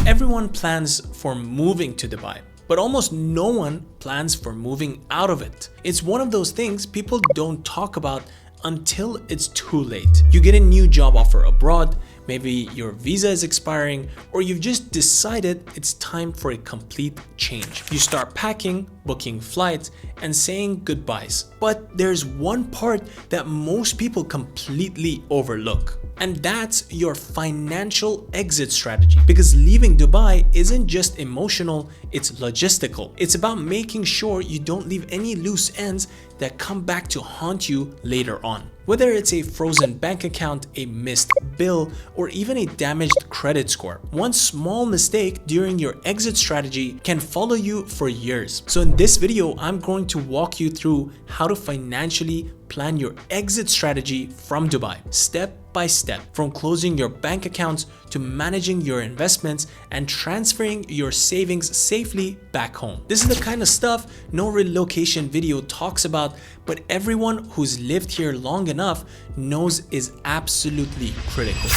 Everyone plans for moving to Dubai, but almost no one plans for moving out of it. It's one of those things people don't talk about until it's too late. You get a new job offer abroad, maybe your visa is expiring, or you've just decided it's time for a complete change. You start packing, booking flights, and saying goodbyes. But there's one part that most people completely overlook. And that's your financial exit strategy. Because leaving Dubai isn't just emotional, it's logistical. It's about making sure you don't leave any loose ends that come back to haunt you later on. Whether it's a frozen bank account, a missed bill, or even a damaged credit score, one small mistake during your exit strategy can follow you for years. So in this video, I'm going to walk you through how to financially plan your exit strategy from Dubai, step by step, from closing your bank accounts to managing your investments and transferring your savings safely back home. This is the kind of stuff no relocation video talks about, but everyone who's lived here long enough knows is absolutely critical.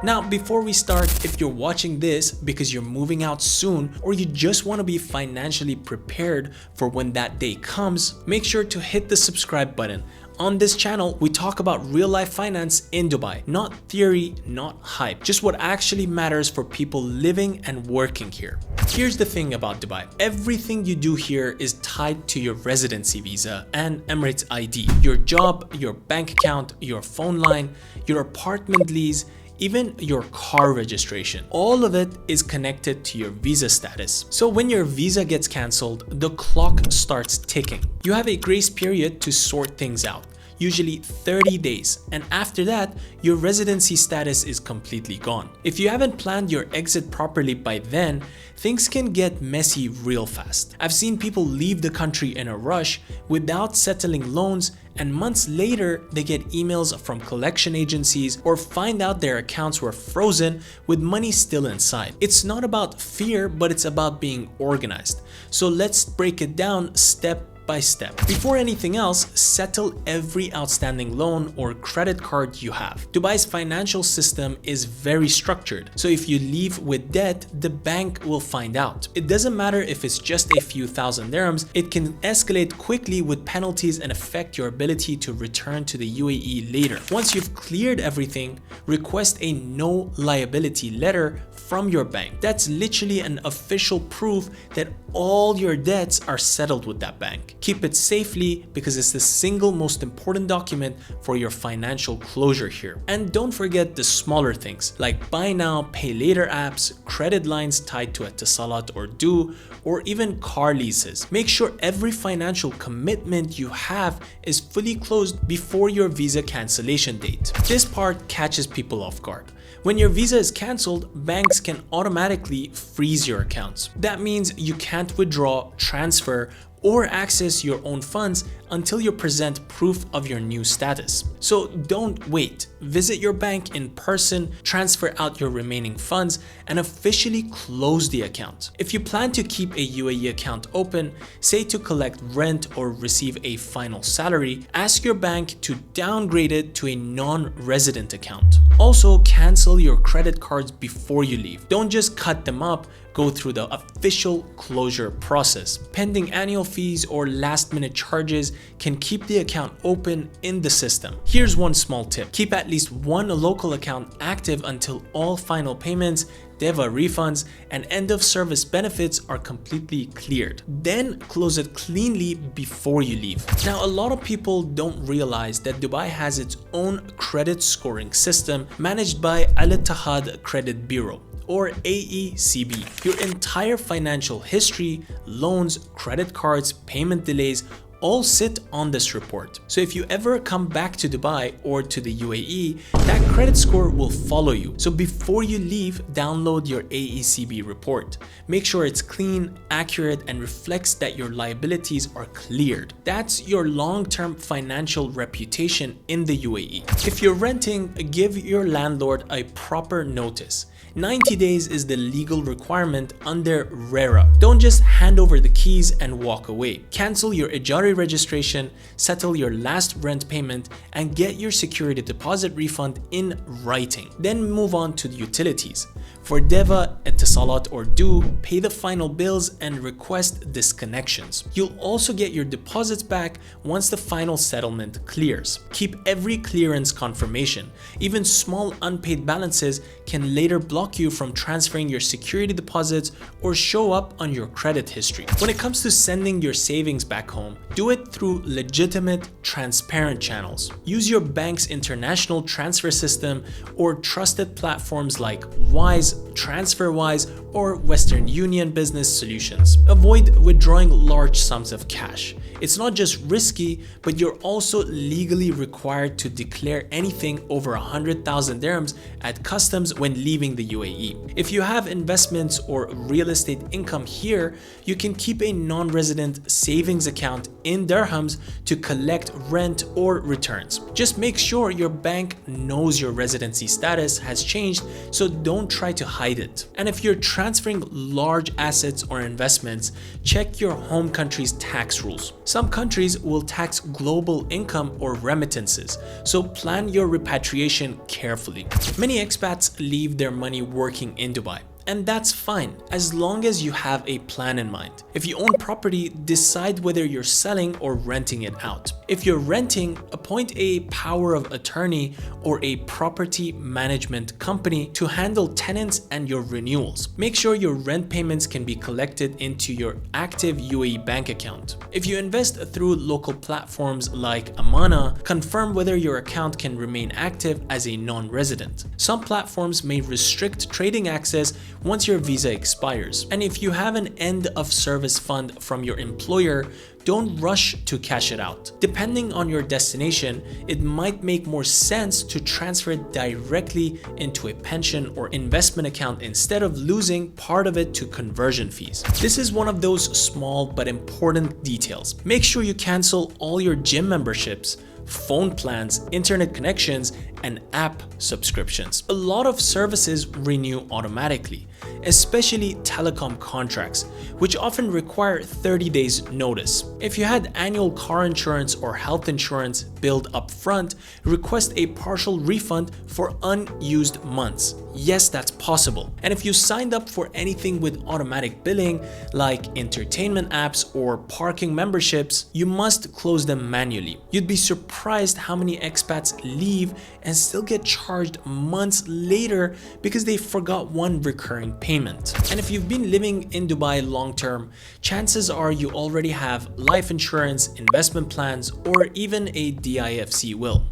Now, before we start, if you're watching this because you're moving out soon or you just want to be financially prepared for when that day comes, make sure to hit the subscribe button. On this channel, we talk about real-life finance in Dubai, not theory, not hype, just what actually matters for people living and working here. Here's the thing about Dubai. Everything you do here is tied to your residency visa and Emirates ID. Your job, your bank account, your phone line, your apartment lease, even your car registration. All of it is connected to your visa status. So when your visa gets cancelled, the clock starts ticking. You have a grace period to sort things out, usually 30 days. And after that, your residency status is completely gone. If you haven't planned your exit properly by then, things can get messy real fast. I've seen people leave the country in a rush without settling loans, and months later, they get emails from collection agencies or find out their accounts were frozen with money still inside. It's not about fear, but it's about being organized. So let's break it down step by step. Before anything else, settle every outstanding loan or credit card you have. Dubai's financial system is very structured, so if you leave with debt, the bank will find out. It doesn't matter if it's just a few thousand dirhams, it can escalate quickly with penalties and affect your ability to return to the UAE later. Once you've cleared everything, request a no liability letter from your bank. That's literally an official proof that all your debts are settled with that bank. Keep it safely because it's the single most important document for your financial closure here. And don't forget the smaller things like buy now, pay later apps, credit lines tied to Etisalat or Du, or even car leases. Make sure every financial commitment you have is fully closed before your visa cancellation date. This part catches people off guard. When your visa is cancelled, banks can automatically freeze your accounts. That means you can't withdraw, transfer, or access your own funds until you present proof of your new status. So don't wait. Visit your bank in person, transfer out your remaining funds, and officially close the account. If you plan to keep a UAE account open, say to collect rent or receive a final salary, ask your bank to downgrade it to a non-resident account. Also, cancel your credit cards before you leave. Don't just cut them up. Go through the official closure process. Pending annual fees or last-minute charges can keep the account open in the system. Here's one small tip. Keep at least one local account active until all final payments, DEWA refunds, and end-of-service benefits are completely cleared. Then close it cleanly before you leave. Now, a lot of people don't realize that Dubai has its own credit scoring system managed by Al Ittihad Credit Bureau, or AECB. Your entire financial history, loans, credit cards, payment delays, all sit on this report. So if you ever come back to Dubai or to the UAE, that credit score will follow you. So before you leave, download your AECB report. Make sure it's clean, accurate, and reflects that your liabilities are cleared. That's your long-term financial reputation in the UAE. If you're renting, give your landlord a proper notice. 90 days is the legal requirement under RERA. Don't just hand over the keys and walk away. Cancel your Ejari Ejari registration, settle your last rent payment, and get your security deposit refund in writing. Then move on to the utilities. For DEWA, Etisalat, or DU, pay the final bills and request disconnections. You'll also get your deposits back once the final settlement clears. Keep every clearance confirmation. Even small unpaid balances can later block you from transferring your security deposits or show up on your credit history. When it comes to sending your savings back home, do it through legitimate, transparent channels. Use your bank's international transfer system or trusted platforms like Wise, TransferWise, or Western Union Business Solutions. Avoid withdrawing large sums of cash. It's not just risky, but you're also legally required to declare anything over 100,000 dirhams at customs when leaving the UAE. If you have investments or real estate income here, you can keep a non-resident savings account in dirhams to collect rent or returns. Just make sure your bank knows your residency status has changed, so don't try to hide it. And if you're transferring large assets or investments, check your home country's tax rules. Some countries will tax global income or remittances, so plan your repatriation carefully. Many expats leave their money working in Dubai, and that's fine as long as you have a plan in mind. If you own property, decide whether you're selling or renting it out. If you're renting, appoint a power of attorney or a property management company to handle tenants and your renewals. Make sure your rent payments can be collected into your active UAE bank account. If you invest through local platforms like Amana, confirm whether your account can remain active as a non-resident. Some platforms may restrict trading access once your visa expires. And if you have an end of service fund from your employer, don't rush to cash it out. Depending on your destination, it might make more sense to transfer it directly into a pension or investment account instead of losing part of it to conversion fees. This is one of those small but important details. Make sure you cancel all your gym memberships, phone plans, internet connections, and app subscriptions. A lot of services renew automatically, especially telecom contracts, which often require 30 days notice. If you had annual car insurance or health insurance billed up front, request a partial refund for unused months. Yes, that's possible. And if you signed up for anything with automatic billing, like entertainment apps or parking memberships, you must close them manually. You'd be surprised how many expats leave and still get charged months later because they forgot one recurring payment. And if you've been living in Dubai long term, chances are you already have life insurance, investment plans, or even a DIFC will.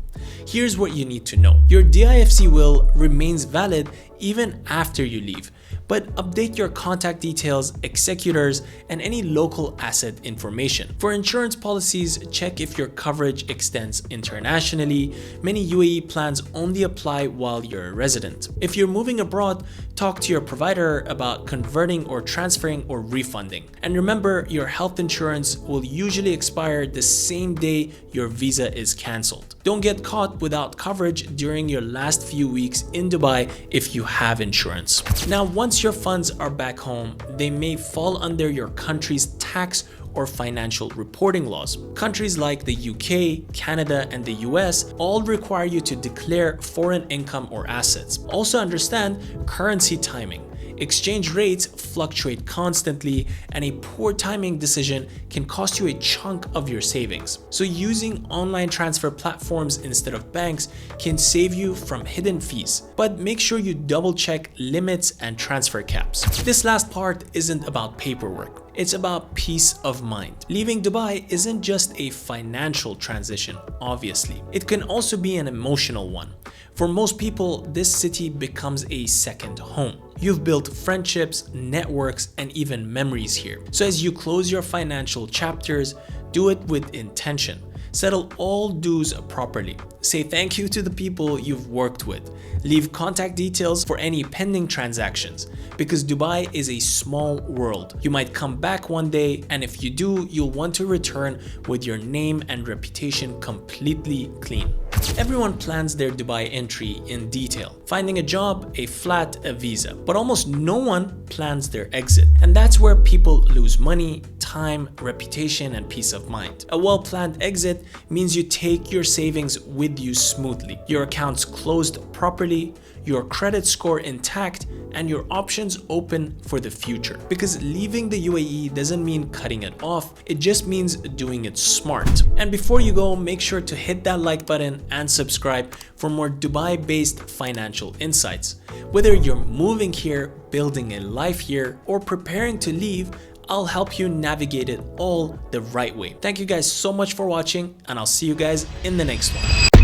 Here's what you need to know. Your DIFC will remains valid even after you leave, but update your contact details, executors, and any local asset information. For insurance policies, check if your coverage extends internationally. Many UAE plans only apply while you're a resident. If you're moving abroad, talk to your provider about converting or transferring or refunding. And remember, your health insurance will usually expire the same day your visa is cancelled. Don't get caught without coverage during your last few weeks in Dubai if you have insurance. Now, once your funds are back home, they may fall under your country's tax or financial reporting laws. Countries like the UK, Canada, and the US all require you to declare foreign income or assets. Also understand currency timing. Exchange rates fluctuate constantly, and a poor timing decision can cost you a chunk of your savings. So using online transfer platforms instead of banks can save you from hidden fees. But make sure you double check limits and transfer caps. This last part isn't about paperwork. It's about peace of mind. Leaving Dubai isn't just a financial transition, obviously. It can also be an emotional one. For most people, this city becomes a second home. You've built friendships, networks, and even memories here. So as you close your financial chapters, do it with intention. Settle all dues properly. Say thank you to the people you've worked with. Leave contact details for any pending transactions, because Dubai is a small world. You might come back one day, and if you do, you'll want to return with your name and reputation completely clean. Everyone plans their Dubai entry in detail, finding a job, a flat, a visa, but almost no one plans their exit. And that's where people lose money, time, time, reputation, and peace of mind. A well-planned exit means you take your savings with you smoothly, your accounts closed properly, your credit score intact, and your options open for the future. Because leaving the UAE doesn't mean cutting it off, it just means doing it smart. And before you go, make sure to hit that like button and subscribe for more Dubai-based financial insights. Whether you're moving here, building a life here, or preparing to leave, I'll help you navigate it all the right way. Thank you guys so much for watching, and I'll see you guys in the next one.